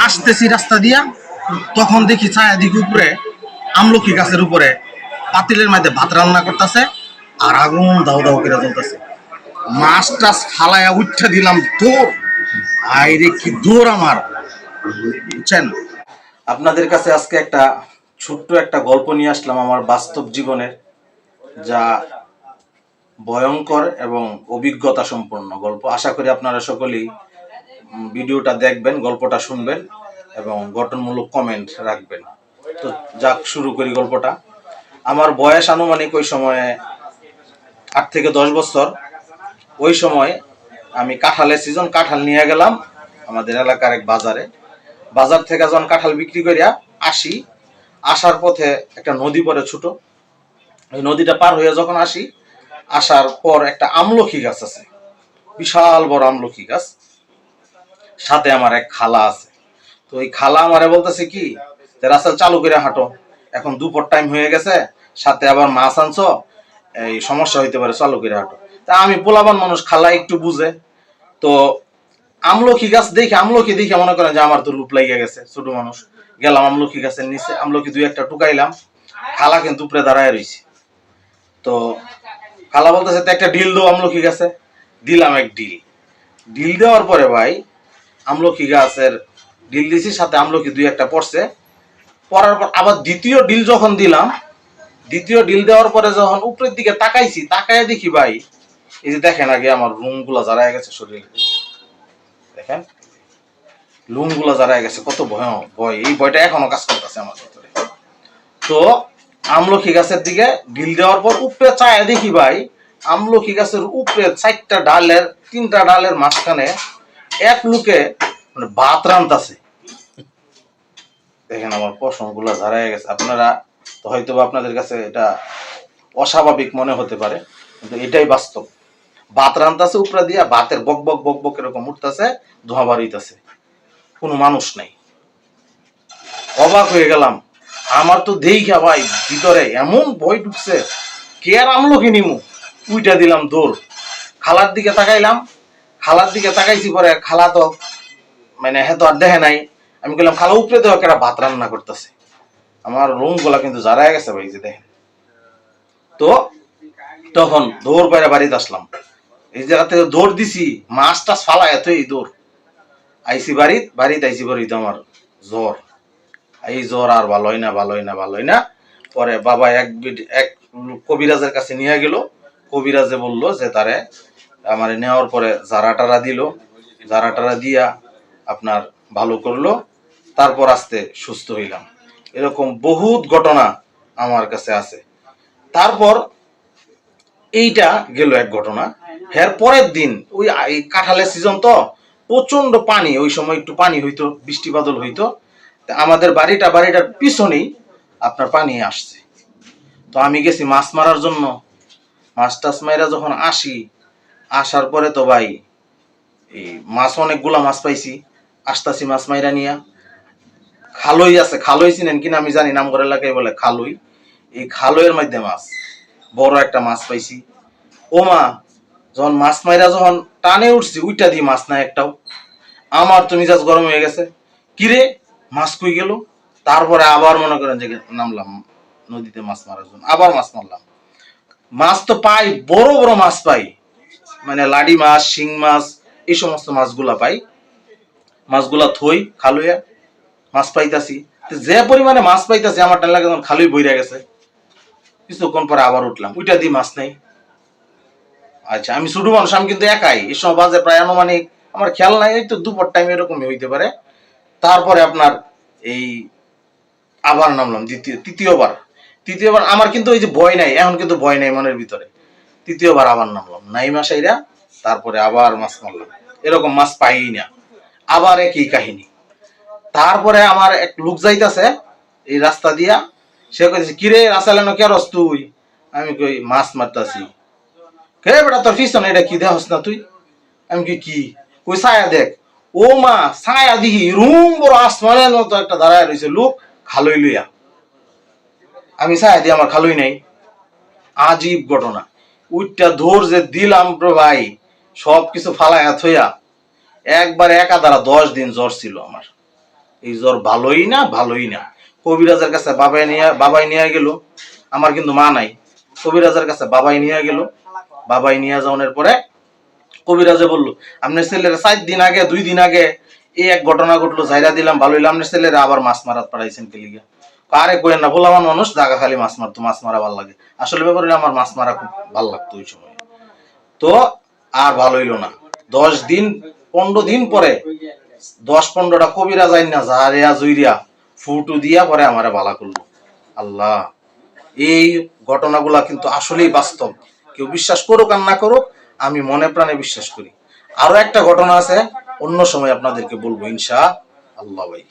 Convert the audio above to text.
আসতেছি রাস্তা দিয়া, তখন দেখি ছায়া দিকে উপরে আমলকি গাছের উপরে পাতিলের মধ্যে ভাত রান্না করতেছে আর আগুন দাও দাও করে জ্বলতেছে। মাছ টাছ ফালাইয়া উঠে দিলাম দৌড়। আইরে কি দৌড় আমার, বুঝছেন? আপনাদের কাছে আজকে একটা ছোট্ট একটা গল্প নিয়ে আসলাম আমার বাস্তব জীবনের, যা ভয়ঙ্কর এবং অভিজ্ঞতা সম্পন্ন গল্প। আশা করি আপনারা সকলেই ভিডিওটা দেখবেন, গল্পটা শুনবেন এবং গঠনমূলক কমেন্ট রাখবেন। তো যাক, শুরু করি গল্পটা। আমার বয়স আনুমানিক ওই সময়ে 8 থেকে 10 বছর। ওই সময় আমি কাঁঠালের সিজন, কাঁঠাল নিয়ে গেলাম আমাদের এলাকার এক বাজারে। বাজার থেকে যখন কাঁঠাল বিক্রি করিয়া আসি, আসার পথে একটা নদী পড়ে ছোট। ওই নদীটা পার হয়ে যখন আসি, আসার পর একটা আমলকি গাছ আছে, বিশাল বড় আমলকি গাছ। সাথে আমার এক খালা আছে। তো ওই খালা আমারে বলতেছে কি, রাস্তা চালু করে হাঁটো, এখন দুপুর টাইম হয়ে গেছে, সাথে আবার মাছ আনছো, এই সমস্যা হইতে পারে, চালু করে হাঁটো। তা আমি পোলাবান মানুষ, খালা একটু বুঝে, তো আমলকি গাছ দেখে, আমলকি দেখে মনে করেন যে আমার তো লুপ লাগিয়ে গেছে, ছোট মানুষ। গেলাম আমলকি গাছের নিচে, আমলকি 2-1টা টুকাইলাম। খালা কিন্তু উপরে দাঁড়ায় রয়েছে। তো খালা বলতেছে একটা ডিল দো আমলকি গাছে। দিলাম এক ডিল। ডিল দেওয়ার পরে ভাই, আমলকি গাছের ডিল দিছি, সাথে আমলকি 2-1টা পড়ছে। পড়ার পর আবার দ্বিতীয় ডিল যখন দিলাম, দ্বিতীয় ডিল দেওয়ার পরে যখন উপরের দিকে তাকাইছি, তাকায় দেখি ভাই, এই যে দেখেন আগে আমার রুম গুলা জড়ায় গেছে শরীরে, দেখেন লুম গুলা জড়ায় গেছে, কত ভয়। এই ভয়টা এখনো কাজ করতেছে আমার ভিতরে। তো আমলকি গাছের দিকে ডিল দেওয়ার পর উপরে চায় দেখি ভাই, আমলকি গাছের উপরে 4টা ডালের 3টা ডালের মাঝখানে এক লোকে মানে ভাত রান্তাছে। দেখেন আমার পশম গুলা ঝাড়ায় গেছে। আপনারা তো হয়তো আপনাদের কাছে এটা অস্বাভাবিক মনে হতে পারে, কিন্তু এটাই বাস্তব। ভাত রান্তাছে উপরে দিয়া, ভাতের বক বক বক বক এরকম উঠতেছে, ধোঁয়া বাড়িতেছে, কোনো মানুষ নাই। অবাক হয়ে গেলাম। আমার তো দেখা ভাই ভিতরে এমন ভয় ঢুকছে, কে আর আমলকি নিমু, উইটা দিলাম দৌড়। খালার দিকে তাকাইলাম, খালার দিকে তাকাইছি, পরে খালা তো মানে হেতো আর দেখে নাই। আমি বললাম খালা উপরে দেওয়া কেরা ভাত রান্না করতেছে। আমার রুম গুলা কিন্তু জারায় গেছে ভাই, যে দেখেন। তো তখন দৌড় বাইরে বাড়িতে আসলাম। এই জায়গা থেকে দৌড় দিছি, মাছ টাছ ফালায় এত এই দৌড় আইসি বাড়িতে আইসি বাড়িতে আমার জ্বর। এই জ্বর আর ভালোই না। পরে বাবা এক কবিরাজের কাছে নিয়ে গেল। কবিরাজে বললো যে তারে আমার নেওয়ার পরে জারা টারা দিয়া আপনার ভালো করলো, তারপর আস্তে সুস্থ হইলাম। এরকম বহুত ঘটনা আমার কাছে আছে। তারপর এইটা গেল এক ঘটনা। এর পরের দিন ওই কাঁঠালের সিজন তো, প্রচন্ড পানি, ওই সময় একটু পানি হইতো, বৃষ্টি বাদল হইতো। আমাদের বাড়িটার পিছনেই আপনার পানি আসছে। তো আমি গেছি মাছ মারার জন্য। মাছ টাছ মাইরা যখন আসার পরে তো ভাই এই মাছ, অনেকগুলা মাছ পাইছি। আসতাছি মাছ মাইরা নিয়া। খালই আছে, খালই চিনেন কিনা আমি জানি, নামঘর এলাকায় বলে খালই। এই খালইয়ের মধ্যে মাছ, বড় একটা মাছ পাইছি। ও মা, যখন মাছ মাইরা যখন টানে উঠছি, উইটা দিয়ে মাছ নাই একটাও। আমার তো মিজাজ গরম হয়ে গেছে, কিরে মাছ কই গেল। তারপরে আবার মনে করেন যে নামলাম নদীতে মাছ মারার জন্য, আবার মাছ মারলাম। মাছ তো পাই, বড় বড় মাছ পাই, মানে লাডি মাছ, শিং মাছ, এই সমস্ত মাছগুলা পাই। মাছগুলা থই খালুয়া, মাছ পাইতাছি। যে পরিমাণে মাছ পাইতাছি, আমার টান লাগে যখন খালুই বইরা গেছে। কিছুক্ষণ পরে আবার উঠলাম, ওইটা দিয়ে মাছ নেই। আচ্ছা, আমি ছোট মানুষ, আমি কিন্তু একাই। এই সময় বাজে প্রায় আনুমানিক, আমার খেয়াল নাই, এই তো দুপুর টাইম এরকমই হইতে পারে। তারপরে আপনার এই আবার নামলাম তৃতীয়বার আমার কিন্তু ওই যে ভয় নাই, এখন কিন্তু ভয় নাই মনের ভিতরে। তৃতীয়বার আবার নামলাম, নাই মাসাইরা, তারপরে আবার মাছ মারলাম। এরকম মাছ পাই না, আবার একই কাহিনী। তারপরে আমার এক লোক যাইতাছে এই রাস্তা দিয়া, সে কইছে কিরে রাসালেনো কে রস তুই। আমি কই মাছ মারতাছি। কে বেটা তোর পিছনে এটা কি দেহস না তুই। আমি কি কই ছায়া দেখ। ও মা, ছায়া দিহি রুম বড় আসমানের মতো একটা দাঁড়ায় রয়েছে লোক, খালই লইয়া। আমি ছায়া দিয়ে, আমার খালই নাই। আজীব ঘটনা। উইটা ধর যে দিলাম ভাই, সব কিছু ফালাইয়া থইয়া, একবারে একাধারা 10 দিন জ্বর ছিল আমার। এই জ্বর ভালোই না ভালোই না। কবিরাজের কাছে বাবাই নিয়ে গেল, আমার কিন্তু মা নাই। কবিরাজের কাছে বাবাই নিয়ে গেল, বাবাই নিয়ে যাওয়ার পরে কবিরাজে বললো আপনার ছেলের 4 দিন আগে 2 দিন আগে এই এক ঘটনা ঘটলো, জায়গা দিলাম ভালো হইলো, আপনার ছেলেরা আবার মাছ মারাত পাঠাইছেন কে লিগা? আরে কোয়েন না, বলামান মানুষ জায়গা খালি মাছ মারতো, মাছ মারা ভাল লাগে। আসলে ব্যাপার হলো আমার মাছ মারা খুব ভাল লাগতো ওই সময়। তো আর ভালো হইলো না। 10 দিন 15 দিন পরে 10-15টা কবিরাজ আইন না জারিয়া জুইরিয়া ফুটু দিয়া পরে আমারে ভালো করলো। আল্লাহ, এই ঘটনাগুলা কিন্তু আসলেই বাস্তব। কেউ বিশ্বাস করুক আর না করুক, আমি মনে প্রাণে বিশ্বাস করি। আরো একটা ঘটনা আছে, অন্য সময় আপনাদেরকে বলবো ইনশা আল্লাহ ভাই।